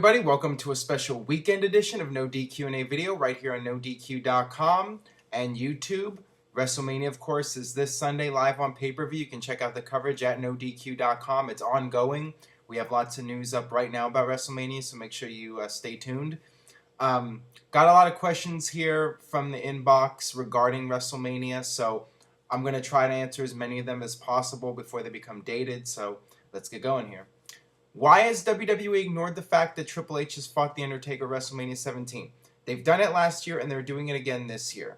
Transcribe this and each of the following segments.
everybody, welcome to a special weekend edition of NoDQ&A video right here on NoDQ.com and YouTube. Wrestlemania, of course, is this Sunday live on pay-per-view. You can check out the coverage at NoDQ.com. It's ongoing. We have lots of news up right now about Wrestlemania, so make sure you stay tuned. Got a lot of questions here from the inbox regarding Wrestlemania, so I'm going to try to answer as many of them as possible before they become dated, so let's get going here. Why has WWE ignored the fact that Triple H has fought The Undertaker WrestleMania 17? They've done it last year and they're doing it again this year.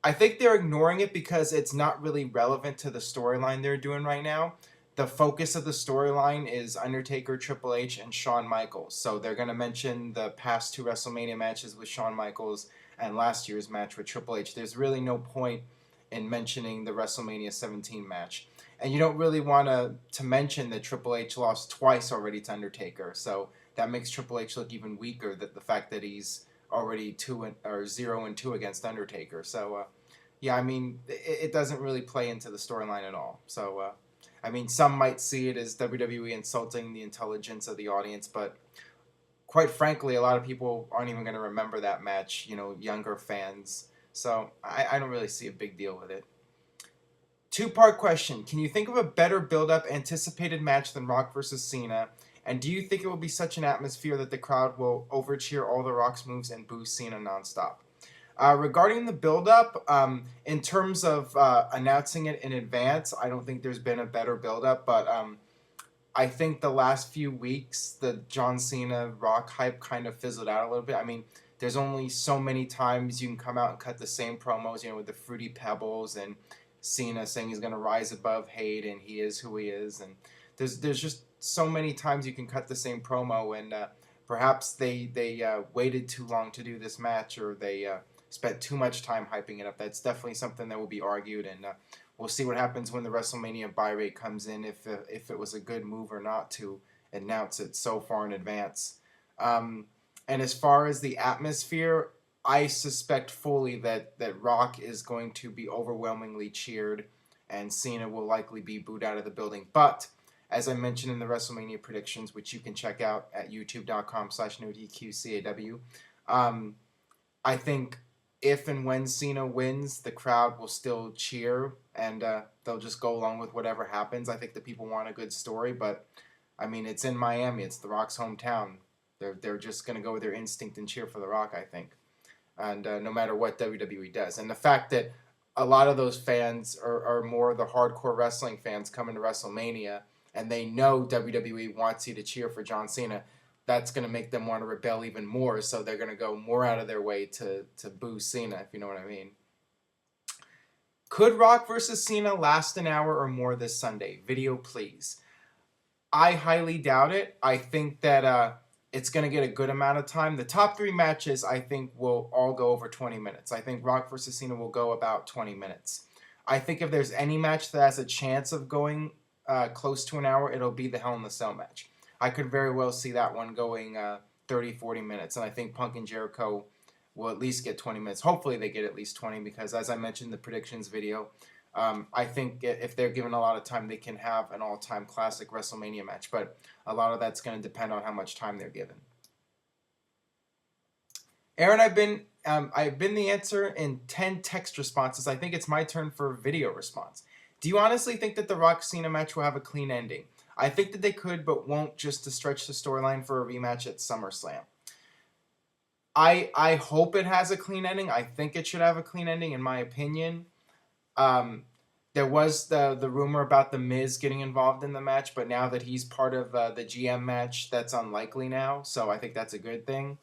I think they're ignoring it because it's not really relevant to the storyline they're doing right now. The focus of the storyline is Undertaker, Triple H, and Shawn Michaels. So they're going to mention the past two WrestleMania matches with Shawn Michaels and last year's match with Triple H. There's really no point in mentioning the WrestleMania 17 match. And you don't really want to mention that Triple H lost twice already to Undertaker, so that makes Triple H look even weaker. That the fact that he's already 0-2 against Undertaker. So yeah, I mean it doesn't really play into the storyline at all. So I mean some might see it as WWE insulting the intelligence of the audience, but quite frankly, a lot of people aren't even going to remember that match. You know, younger fans. So I don't really see a big deal with it. Two-part question. Can you think of a better build-up anticipated match than Rock vs. Cena? And do you think it will be such an atmosphere that the crowd will over-cheer all the Rock's moves and boo Cena nonstop? Regarding the build-up, in terms of announcing it in advance, I don't think there's been a better build-up, but I think the last few weeks, the John Cena Rock hype kind of fizzled out a little bit. I mean, there's only so many times you can come out and cut the same promos, you know, with the Fruity Pebbles and Cena saying he's going to rise above hate and he is who he is, and there's just so many times you can cut the same promo, and perhaps they waited too long to do this match, or they spent too much time hyping it up. That's definitely something that will be argued, and we'll see what happens when the WrestleMania buy rate comes in, if it was a good move or not to announce it so far in advance. And as far as the atmosphere, I suspect fully that Rock is going to be overwhelmingly cheered and Cena will likely be booed out of the building. But, as I mentioned in the WrestleMania predictions, which you can check out at youtube.com/NoDQCAW, I think if and when Cena wins, the crowd will still cheer and they'll just go along with whatever happens. I think the people want a good story, but, I mean, it's in Miami. It's The Rock's hometown. They're just going to go with their instinct and cheer for The Rock, I think. And no matter what WWE does. And the fact that a lot of those fans are more the hardcore wrestling fans coming to WrestleMania, and they know WWE wants you to cheer for John Cena, that's going to make them want to rebel even more, so they're going to go more out of their way to boo Cena, if you know what I mean. Could Rock vs. Cena last an hour or more this Sunday? Video, please. I highly doubt it. I think that it's going to get a good amount of time. The top three matches, I think, will all go over 20 minutes. I think Rock vs. Cena will go about 20 minutes. I think if there's any match that has a chance of going close to an hour, it'll be the Hell in the Cell match. I could very well see that one going 30, 40 minutes. And I think Punk and Jericho will at least get 20 minutes. Hopefully they get at least 20 because, as I mentioned in the predictions video, I think if they're given a lot of time, they can have an all-time classic WrestleMania match. But a lot of that's going to depend on how much time they're given. Aaron, I've been the answer in 10 text responses. I think it's my turn for a video response. Do you honestly think that the Rock Cena match will have a clean ending? I think that they could, but won't, just to stretch the storyline for a rematch at SummerSlam. I hope it has a clean ending. I think it should have a clean ending, in my opinion. There was the rumor about The Miz getting involved in the match, but now that he's part of the GM match, that's unlikely now, so I think that's a good thing.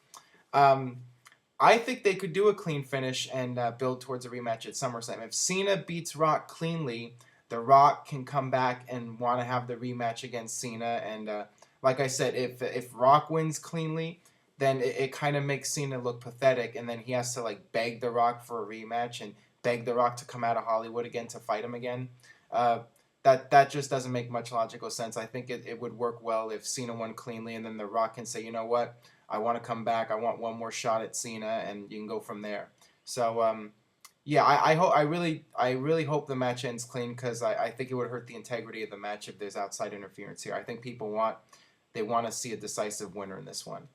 I think they could do a clean finish and build towards a rematch at SummerSlam. If Cena beats Rock cleanly, The Rock can come back and want to have the rematch against Cena, and like I said, if Rock wins cleanly, then it kind of makes Cena look pathetic, and then he has to like beg The Rock for a rematch and beg The Rock to come out of Hollywood again to fight him again. That just doesn't make much logical sense. I think it would work well if Cena won cleanly, and then The Rock can say, you know what, I want to come back. I want one more shot at Cena, and you can go from there. So yeah, I really hope the match ends clean, because I think it would hurt the integrity of the match if there's outside interference here. I think people want they want to see a decisive winner in this one.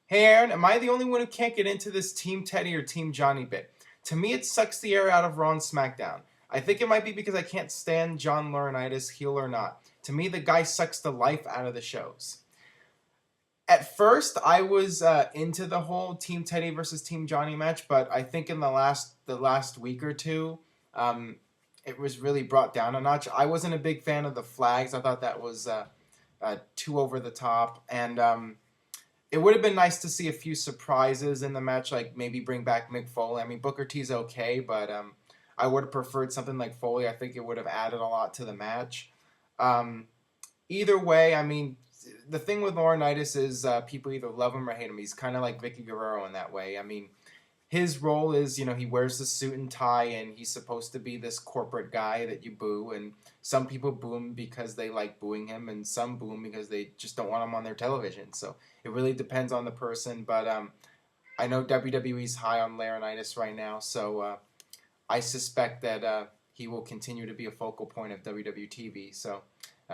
Hey Aaron, am I the only one who can't get into this Team Teddy or Team Johnny bit? To me, it sucks the air out of Raw and SmackDown. I think it might be because I can't stand John Laurinaitis, heel or not. To me, the guy sucks the life out of the shows. At first, I was into the whole Team Teddy versus Team Johnny match, but I think in the last week or two, it was really brought down a notch. I wasn't a big fan of the flags. I thought that was too over the top, and it would have been nice to see a few surprises in the match, like maybe bring back Mick Foley. I mean, Booker T's okay, but I would have preferred something like Foley. I think it would have added a lot to the match. Either way, I mean, the thing with Laurinaitis is people either love him or hate him. He's kind of like Vicky Guerrero in that way. I mean, his role is, he wears the suit and tie, and he's supposed to be this corporate guy that you boo, and some people boo him because they like booing him, and some boo him because they just don't want him on their television. So it really depends on the person, but I know WWE's high on Laurinaitis right now, so I suspect that he will continue to be a focal point of WWE TV, so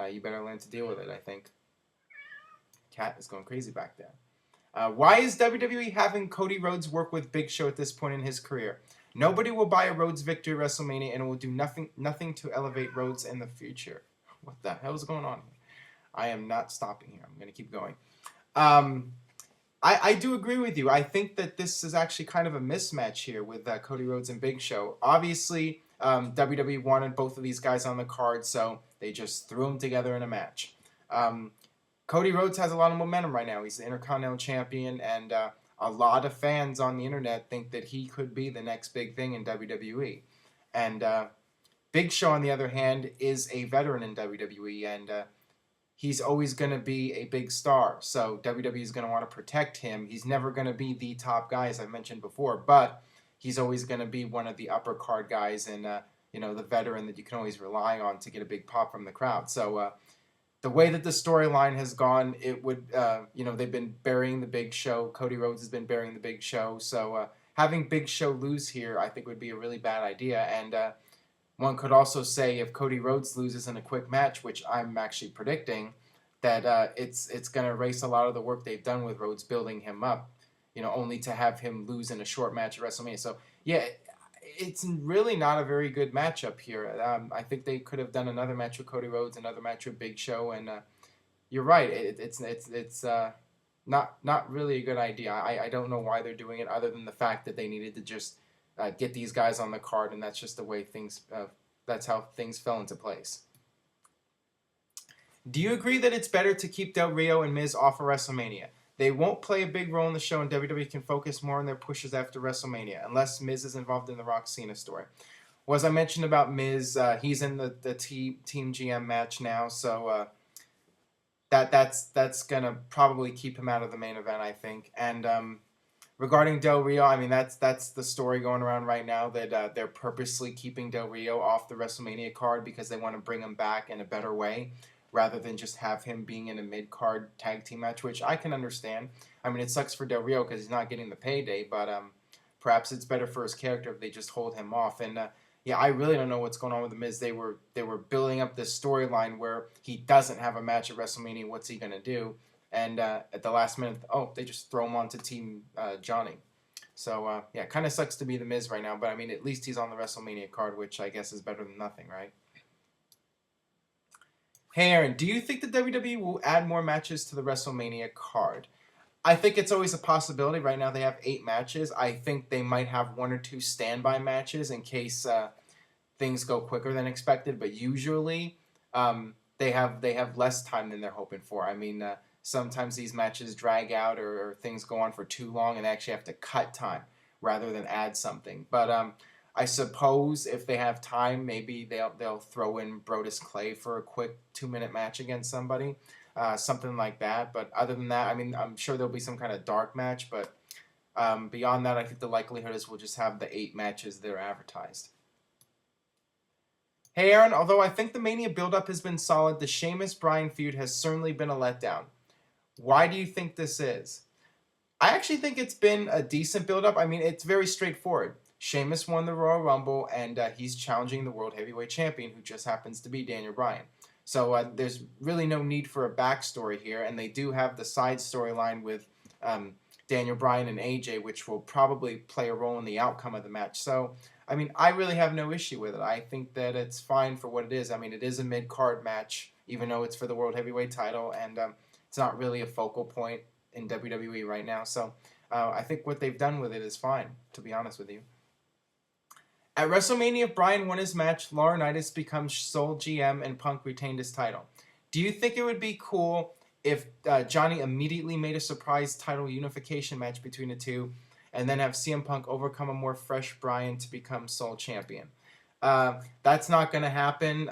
you better learn to deal with it, I think. Cat is going crazy back there. Why is WWE having Cody Rhodes work with Big Show at this point in his career? Nobody will buy a Rhodes victory at WrestleMania, and it will do nothing to elevate Rhodes in the future. What the hell is going on here? I am not stopping here. I'm going to keep going. I do agree with you. I think that this is actually kind of a mismatch here with Cody Rhodes and Big Show. Obviously, WWE wanted both of these guys on the card, so they just threw them together in a match. Cody Rhodes has a lot of momentum right now. He's the Intercontinental Champion, and a lot of fans on the internet think that he could be the next big thing in WWE. And Big Show, on the other hand, is a veteran in WWE, and he's always going to be a big star. So WWE is going to want to protect him. He's never going to be the top guy, as I mentioned before, but he's always going to be one of the upper card guys and the veteran that you can always rely on to get a big pop from the crowd. So the way that the storyline has gone, it would, they've been burying the Big Show. Cody Rhodes has been burying the Big Show. So having Big Show lose here, I think would be a really bad idea. And one could also say if Cody Rhodes loses in a quick match, which I'm actually predicting, that it's going to erase a lot of the work they've done with Rhodes building him up, only to have him lose in a short match at WrestleMania. So, yeah, it's really not a very good matchup here. I think they could have done another match with Cody Rhodes, another match with Big Show, and you're right. It's not really a good idea. I don't know why they're doing it, other than the fact that they needed to just get these guys on the card, and that's just the way that's how things fell into place. Do you agree that it's better to keep Del Rio and Miz off of WrestleMania? They won't play a big role in the show, and WWE can focus more on their pushes after WrestleMania, unless Miz is involved in the Rock Cena story. Well, as I mentioned about Miz, he's in the Team GM match now, so that's gonna probably keep him out of the main event, I think. And regarding Del Rio, I mean that's the story going around right now, that they're purposely keeping Del Rio off the WrestleMania card because they want to bring him back in a better way, rather than just have him being in a mid-card tag team match, which I can understand. I mean, it sucks for Del Rio because he's not getting the payday, but perhaps it's better for his character if they just hold him off. And I really don't know what's going on with The Miz. They were building up this storyline where he doesn't have a match at WrestleMania. What's he going to do? And at the last minute, they just throw him onto Team Johnny. So, it kind of sucks to be The Miz right now, but I mean, at least he's on the WrestleMania card, which I guess is better than nothing, right? Hey Aaron, do you think the WWE will add more matches to the WrestleMania card? I think it's always a possibility. Right now they have 8 matches. I think they might have 1 or 2 standby matches in case things go quicker than expected. But usually they have less time than they're hoping for. I mean, sometimes these matches drag out or things go on for too long, and they actually have to cut time rather than add something. But I suppose if they have time, maybe they'll throw in Brodus Clay for a quick 2-minute match against somebody, something like that. But other than that, I mean, I'm sure there'll be some kind of dark match. But beyond that, I think the likelihood is we'll just have the 8 matches that are advertised. Hey Aaron, although I think the Mania build-up has been solid, the Sheamus-Bryan feud has certainly been a letdown. Why do you think this is? I actually think it's been a decent build-up. I mean, it's very straightforward. Sheamus won the Royal Rumble, and he's challenging the World Heavyweight Champion, who just happens to be Daniel Bryan. So there's really no need for a backstory here, and they do have the side storyline with Daniel Bryan and AJ, which will probably play a role in the outcome of the match. So, I mean, I really have no issue with it. I think that it's fine for what it is. I mean, it is a mid-card match, even though it's for the World Heavyweight title, and it's not really a focal point in WWE right now. So I think what they've done with it is fine, to be honest with you. At WrestleMania, Bryan won his match, Laurinaitis becomes sole GM, and Punk retained his title. Do you think it would be cool if Johnny immediately made a surprise title unification match between the two, and then have CM Punk overcome a more fresh Bryan to become sole champion? That's not going to happen.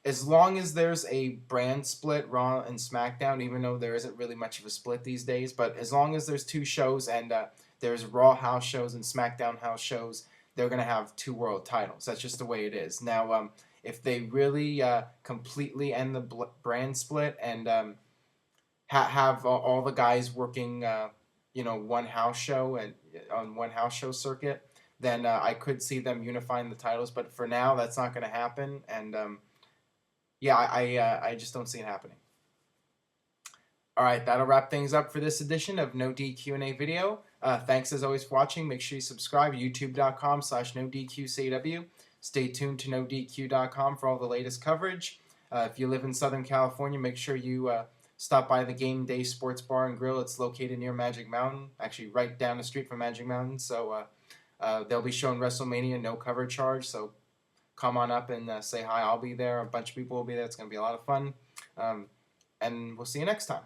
As long as there's a brand split, Raw and SmackDown, even though there isn't really much of a split these days, but as long as there's two shows and there's Raw house shows and SmackDown house shows, they're going to have two world titles. That's just the way it is. Now, if they really completely end the brand split and have all the guys working, one house show and on one house show circuit, then I could see them unifying the titles. But for now, that's not going to happen. And I just don't see it happening. All right, that'll wrap things up for this edition of No DQ&A video. Thanks as always for watching. Make sure you subscribe, youtube.com/NoDQCW. Stay tuned to NoDQ.com for all the latest coverage. If you live in Southern California, make sure you stop by the Game Day Sports Bar and Grill. It's located near Magic Mountain, actually right down the street from Magic Mountain. So they'll be showing WrestleMania, no cover charge. So come on up and say hi. I'll be there. A bunch of people will be there. It's going to be a lot of fun. And we'll see you next time.